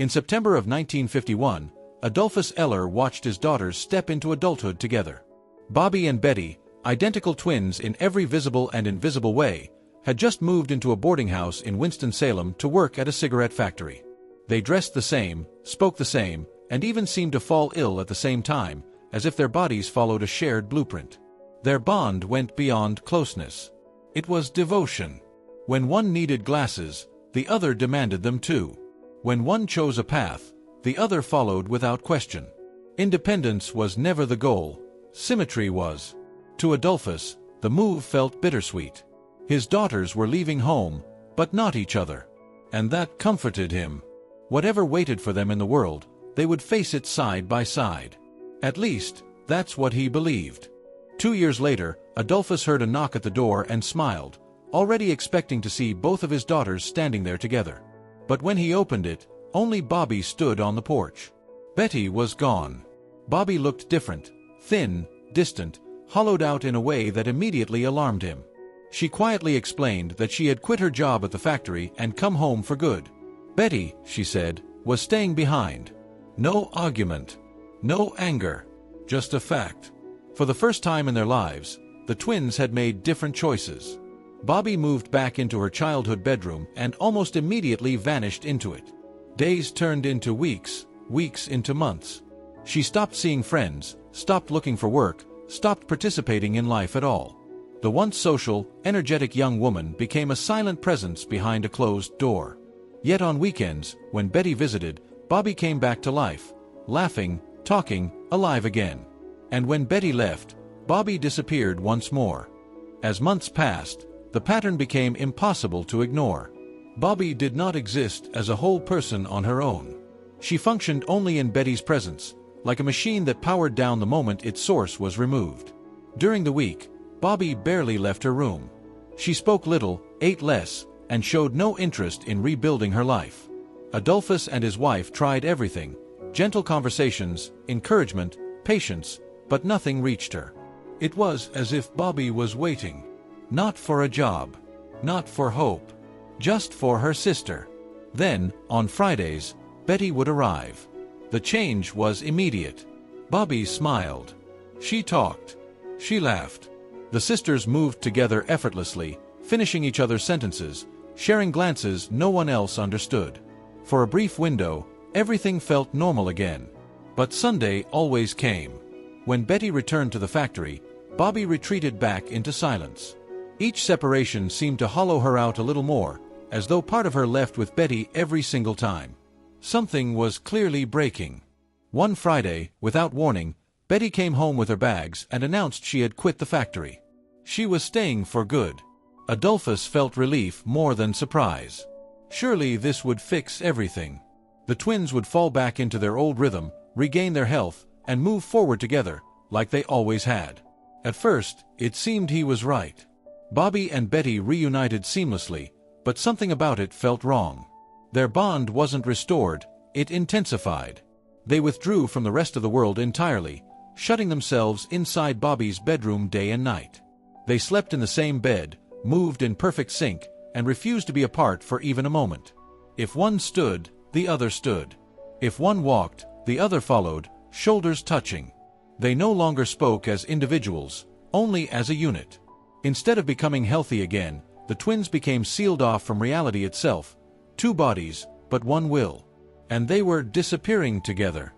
In September of 1951, Adolphus Eller watched his daughters step into adulthood together. Bobby and Betty, identical twins in every visible and invisible way, had just moved into a boarding house in Winston-Salem to work at a cigarette factory. They dressed the same, spoke the same, and even seemed to fall ill at the same time, as if their bodies followed a shared blueprint. Their bond went beyond closeness. It was devotion. When one needed glasses, the other demanded them too. When one chose a path, the other followed without question. Independence was never the goal, symmetry was. To Adolphus, the move felt bittersweet. His daughters were leaving home, but not each other. And that comforted him. Whatever waited for them in the world, they would face it side by side. At least, that's what he believed. 2 years later, Adolphus heard a knock at the door and smiled, already expecting to see both of his daughters standing there together. But when he opened it, only Bobby stood on the porch. Betty was gone. Bobby looked different, thin, distant, hollowed out in a way that immediately alarmed him. She quietly explained that she had quit her job at the factory and come home for good. Betty, she said, was staying behind. No argument. No anger. Just a fact. For the first time in their lives, the twins had made different choices. Bobby moved back into her childhood bedroom and almost immediately vanished into it. Days turned into weeks, weeks into months. She stopped seeing friends, stopped looking for work, stopped participating in life at all. The once social, energetic young woman became a silent presence behind a closed door. Yet on weekends, when Betty visited, Bobby came back to life, laughing, talking, alive again. And when Betty left, Bobby disappeared once more. As months passed, the pattern became impossible to ignore. Bobby did not exist as a whole person on her own. She functioned only in Betty's presence, like a machine that powered down the moment its source was removed. During the week, Bobby barely left her room. She spoke little, ate less, and showed no interest in rebuilding her life. Adolphus and his wife tried everything: gentle conversations, encouragement, patience, but nothing reached her. It was as if Bobby was waiting. Not for a job. Not for hope. Just for her sister. Then, on Fridays, Betty would arrive. The change was immediate. Bobby smiled. She talked. She laughed. The sisters moved together effortlessly, finishing each other's sentences, sharing glances no one else understood. For a brief window, everything felt normal again. But Sunday always came. When Betty returned to the factory, Bobby retreated back into silence. Each separation seemed to hollow her out a little more, as though part of her left with Betty every single time. Something was clearly breaking. One Friday, without warning, Betty came home with her bags and announced she had quit the factory. She was staying for good. Adolphus felt relief more than surprise. Surely this would fix everything. The twins would fall back into their old rhythm, regain their health, and move forward together, like they always had. At first, it seemed he was right. Bobby and Betty reunited seamlessly, but something about it felt wrong. Their bond wasn't restored, it intensified. They withdrew from the rest of the world entirely, shutting themselves inside Bobby's bedroom day and night. They slept in the same bed, moved in perfect sync, and refused to be apart for even a moment. If one stood, the other stood. If one walked, the other followed, shoulders touching. They no longer spoke as individuals, only as a unit. Instead of becoming healthy again, the twins became sealed off from reality itself. Two bodies, but one will. And they were disappearing together.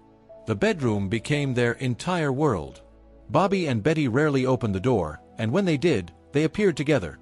The bedroom became their entire world. Bobby and Betty rarely opened the door, and when they did, they appeared together,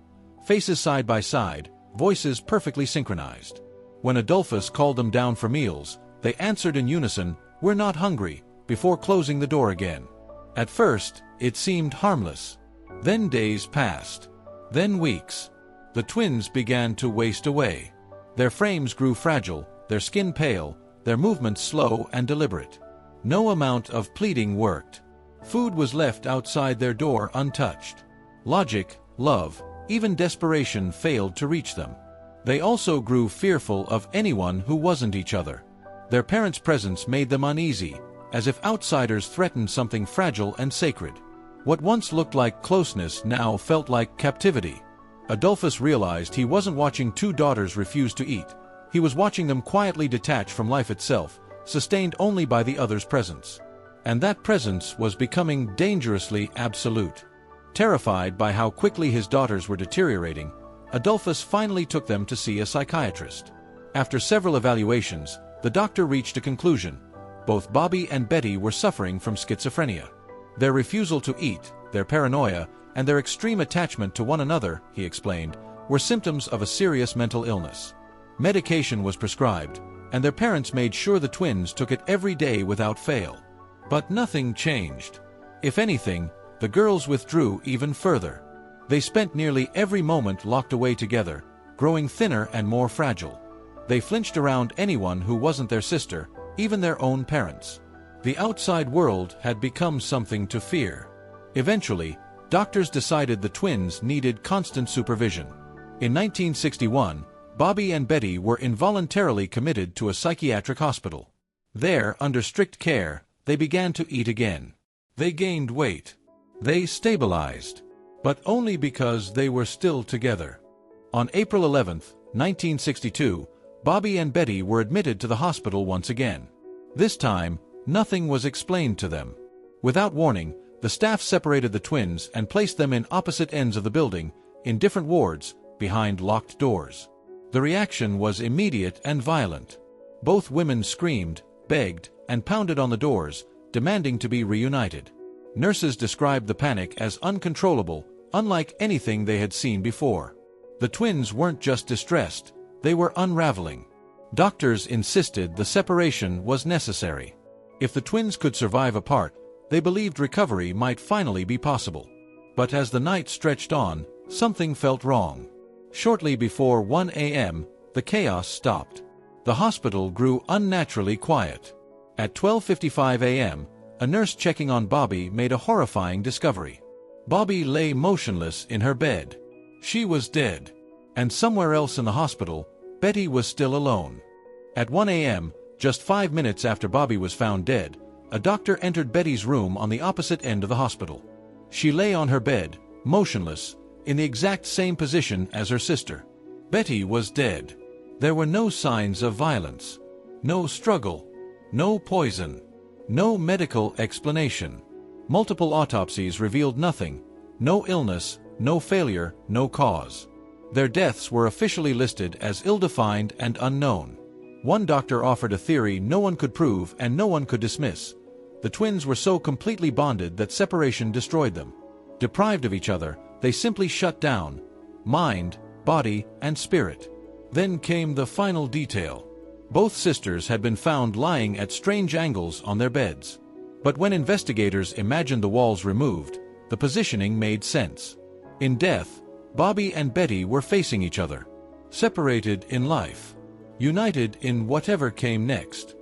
faces side by side, voices perfectly synchronized. When Adolphus called them down for meals, they answered in unison, "We're not hungry," before closing the door again. At first, it seemed harmless. Then days passed. Then weeks. The twins began to waste away. Their frames grew fragile, their skin pale, their movements slow and deliberate. No amount of pleading worked. Food was left outside their door untouched. Logic, love, even desperation failed to reach them. They also grew fearful of anyone who wasn't each other. Their parents' presence made them uneasy, as if outsiders threatened something fragile and sacred. What once looked like closeness now felt like captivity. Adolphus realized he wasn't watching two daughters refuse to eat. He was watching them quietly detach from life itself, sustained only by the other's presence. And that presence was becoming dangerously absolute. Terrified by how quickly his daughters were deteriorating, Adolphus finally took them to see a psychiatrist. After several evaluations, the doctor reached a conclusion. Both Bobby and Betty were suffering from schizophrenia. Their refusal to eat, their paranoia, and their extreme attachment to one another, he explained, were symptoms of a serious mental illness. Medication was prescribed, and their parents made sure the twins took it every day without fail. But nothing changed. If anything, the girls withdrew even further. They spent nearly every moment locked away together, growing thinner and more fragile. They flinched around anyone who wasn't their sister, even their own parents. The outside world had become something to fear. Eventually, doctors decided the twins needed constant supervision. In 1961, Bobby and Betty were involuntarily committed to a psychiatric hospital. There, under strict care, they began to eat again. They gained weight. They stabilized. But only because they were still together. On April 11, 1962, Bobby and Betty were admitted to the hospital once again. This time, nothing was explained to them. Without warning, the staff separated the twins and placed them in opposite ends of the building, in different wards, behind locked doors. The reaction was immediate and violent. Both women screamed, begged, and pounded on the doors, demanding to be reunited. Nurses described the panic as uncontrollable, unlike anything they had seen before. The twins weren't just distressed, they were unraveling. Doctors insisted the separation was necessary. If the twins could survive apart, they believed recovery might finally be possible. But as the night stretched on, something felt wrong. Shortly before 1 a.m., the chaos stopped. The hospital grew unnaturally quiet. At 12:55 a.m., a nurse checking on Bobby made a horrifying discovery. Bobby lay motionless in her bed. She was dead. And somewhere else in the hospital, Betty was still alone. At 1 a.m., just 5 minutes after Bobby was found dead, a doctor entered Betty's room on the opposite end of the hospital. She lay on her bed, motionless, in the exact same position as her sister. Betty was dead. There were no signs of violence. No struggle. No poison. No medical explanation. Multiple autopsies revealed nothing. No illness, no failure, no cause. Their deaths were officially listed as ill-defined and unknown. One doctor offered a theory no one could prove and no one could dismiss. The twins were so completely bonded that separation destroyed them. Deprived of each other, they simply shut down, mind, body, and spirit. Then came the final detail. Both sisters had been found lying at strange angles on their beds. But when investigators imagined the walls removed, the positioning made sense. In death, Bobby and Betty were facing each other. Separated in life. United in whatever came next.